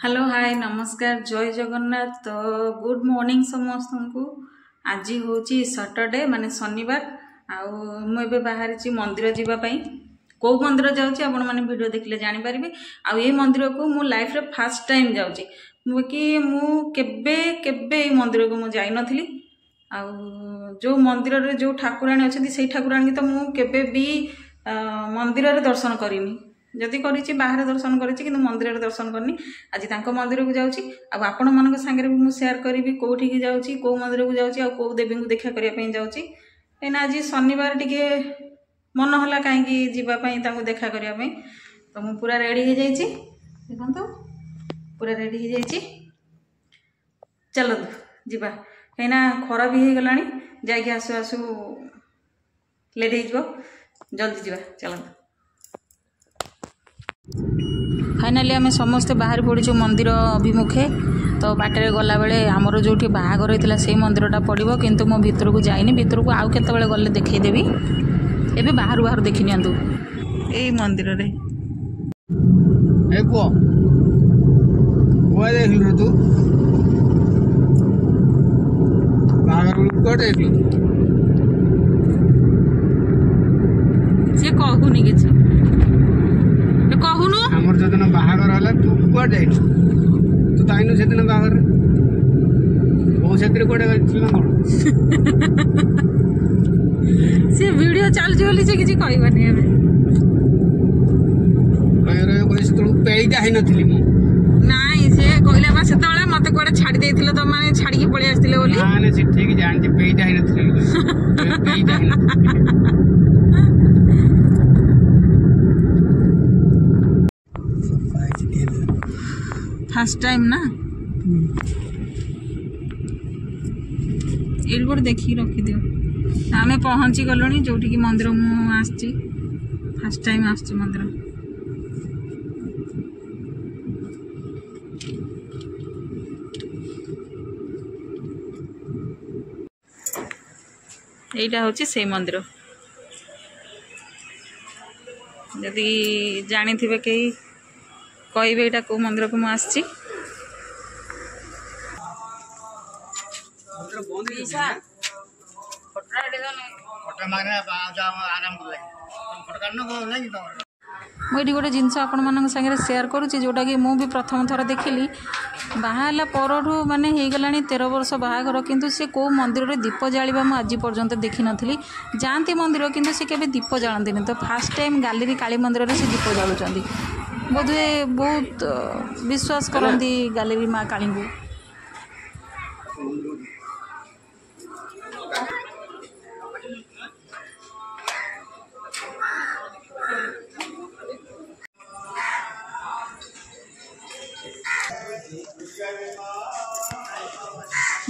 Hello hi नमस्कार जय जगन्नाथ। तो गुड मॉर्निंग समस्त को। आज हूँ सैटरडे माने शनिवार आबे बाहरी मंदिर जावाई। कौ मंदिर जाऊँगी आपण मैंने वीडियो देखले जानीपारे। आई मंदिर को मो लाइफ रे फास्ट टाइम जाऊँगी कि केबे मंदिर को मुझे जाई नथली। जो मंदिर रे जो ठाकुराणी अच्छी से ठाकुराणी तो मुझे केबे भी मंदिर रे दर्शन करिनी। जदि करी बाहर दर्शन करी मंदिर रे दर्शन करनी। आज तांको मंदिर को जाऊँगी आपण मान सागर भी मुझे शेयर करी कौटी की जाऊँगी कौ मंदिर को जाऊँगी कौ देवी को देखा करने जाऊँगी। कहीं आज शनिवार टिके मन है कहीं जावाई देखा करने। तो मुझे पूरा रेडी हो जाइए देखो पूरा रेडी हो जाइए। चलो जीवा कहीं खरा भी हो गला जा आसु आसु लेट हो जल्दी जीवा चलो। फाइनाली आम समस्ते बाहर पड़ू मंदिर अभिमुखे। तो बाटर गला बेले आमर जो बाहागर होता से मंदिरटा पड़ो किंतु मो भीतर को जाइनी। भीतर को आउ केत गले देखईदेवी। एबे बाहर बाहर देखी नियंतु ए मंदिर रे ए को वो देख लो तू बाहर को देख लो से कहूनी किछि कहूनु हमर जदन बाहागर होला तू कोड जाई तू ताइनो सेदिन बाहागर ओ सेतिर कोड गइছিল ना से वीडियो चल जोली से किछि कहबानी एबे अरे कोइस तू पेइटा है नथली मु नाइ से कहला बा सेतबेले मते कोडे छाडी देथिले तो माने छाडी के पळे आस्तिले बोली हां से ठीक जान जे पेइटा है नथली पेइटा है नथली फर्स्ट टाइम ना एरबोर्ड देखी रखी दियो। आमे पहुंची गलोनी जोठी की मंदिर मु आस्ची फर्स्ट टाइम आस्ची मंदिर। एटा होची से मंदिर जदि जानी थिबे कई कहबे एटा को मंदिर को मु आस्ची। मुझे गोटे जिनस आपण मान सागर शेयर करुच्ची जोटा कि मुझे प्रथम थर देखिली बाहा परठू माने हो गला 13 वर्ष बाहागर किंतु से कौ मंदिर में दीप जावा मुझे आज पर्यंत देखी नी। जाती मंदिर किंतु से केबे दीप जालती। तो फास्ट टाइम गैलेरी काली मंदिर में से दीप जालुंट बोधे बहुत विश्वास करती गैलेरी माँ काली को।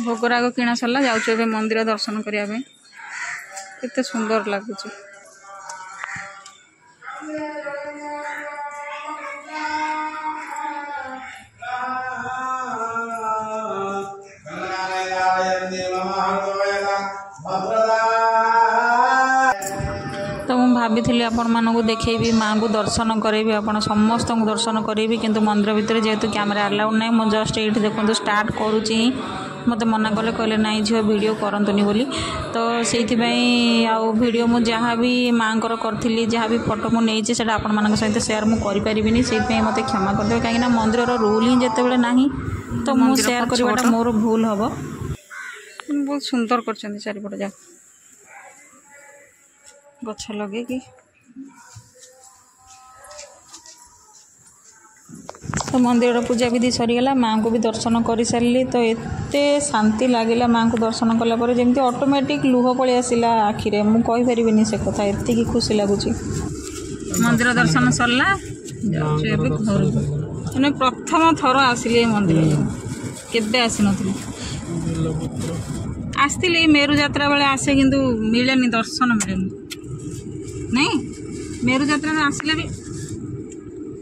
भोगराग किणा सरला जाऊँ मंदिर दर्शन करने केते सुंदर लगुच। तो मुझे भाभी आपण मानक देखी माँ को दर्शन करेबी आपण समस्त को दर्शन करेबी किंतु मंदिर भितर जेहेतु कैमरा अलाउड ना मुझे जस्ट ये देखो स्टार्ट करुच्ची मत मना कले कहले नाई झील वीडियो करंतुनी बोली। तो से वीडियो मु जहाँ भी माँ करी जहाँ भी फोटो मुझे से आपण मान सहित शेयर मुझे करें से मत क्षमा करदे कहीं मंदिर रूल ही जिते ना तो मुझे शेयर करवाटा मोर भूल हम। बहुत सुंदर कर चारिपट जा गछ लगे कि तो मंदिर पूजा विधि सरीगला माँ को भी दर्शन कर सारी। तो एते शांति लगे माँ को दर्शन कलापर जमी ऑटोमेटिक लुह पलि आसला आखिरे मु कहि परिबिनी से कथा एति खुशी लगुच। मंदिर दर्शन सरला घर मैंने प्रथम थर आसिले मंदिर केबे आसी नथि आसती मेरु यात्रा बेले आसे किंतु मिलेनी दर्शन मिलेनी नहीं मेरु यात्रा आसले भी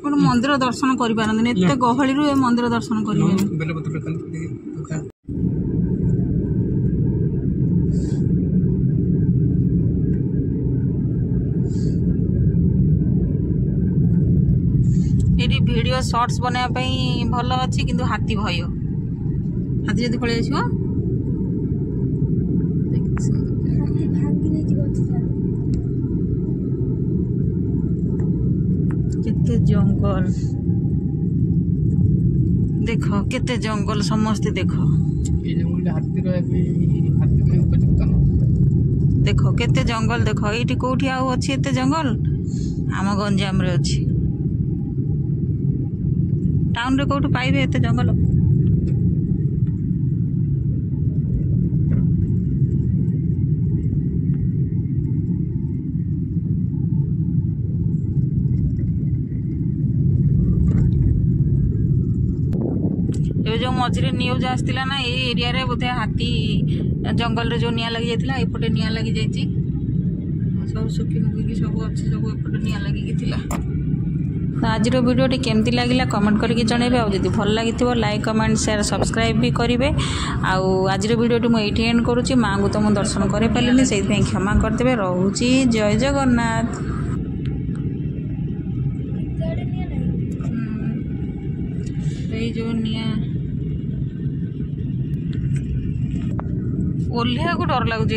गोटे मंदिर दर्शन कर पारती एत गहली मंदिर दर्शन कर वीडियो शॉर्ट्स बनाया भल अच्छी किंतु हाथी भय हाथी जदि पलि आस केते जंगल देख केते जंगल समस्ते देख देख केते जंगल देख ये कौटी आछी एते जंगल आम गंजाम रे अच्छी टाउन रे कौटू पाइबे एते जंगल ये जो मझे न्यूज आसला ना ये एरिया रे बोधे हाथी जंगल रे जो निया लगी जाता एपटे निया लगी जाइए सब सुखी मुखी सब अच्छे सब एपटे निया लगी तो आज वीडियो केमती लगे कमेंट करके जनइबे आ जब भल लगी लाइक कमेंट शेयर सब्सक्राइब भी करेंगे आज वीडियो मुझे एंड करुँची माँ को तो मुझे दर्शन कर पारे से क्षमा करदे रोची जय जगन्नाथ। जो निया ओल्हे को डर लगुच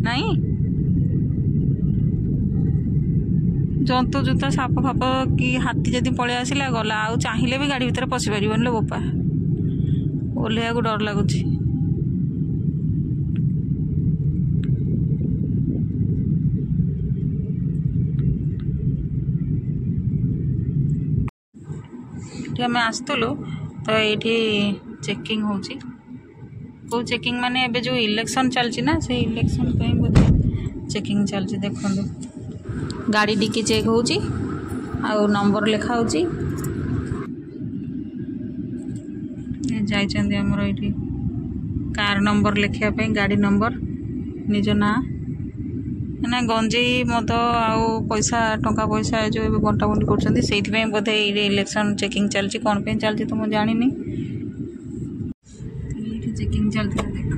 नहीं जंतु जुता साप फाप कि हाथी जदि पलि आसला गला आउ चाहिए भी गाड़ी भितर पशि पार लो बोपा ओल्हे को डर लगुच। आम आसलु तो ये चेकिंग हो चेकिंग माने एबे जो इलेक्शन चलची ना से इलेक्शन पे बोधे चेकिंग चलची देखो गाड़ी डिक्की चेक हो नंबर लिखा हो जामर ये कार नंबर लिखापी गाड़ी नंबर निज ना ना गंजेई मद आउ पैसा टंका पैसा जो बंटा बंटी कर बोधे ये इलेक्शन चेकिंग चलती कौन पे चलती तो मुझे जानी चेकिंग चलती देख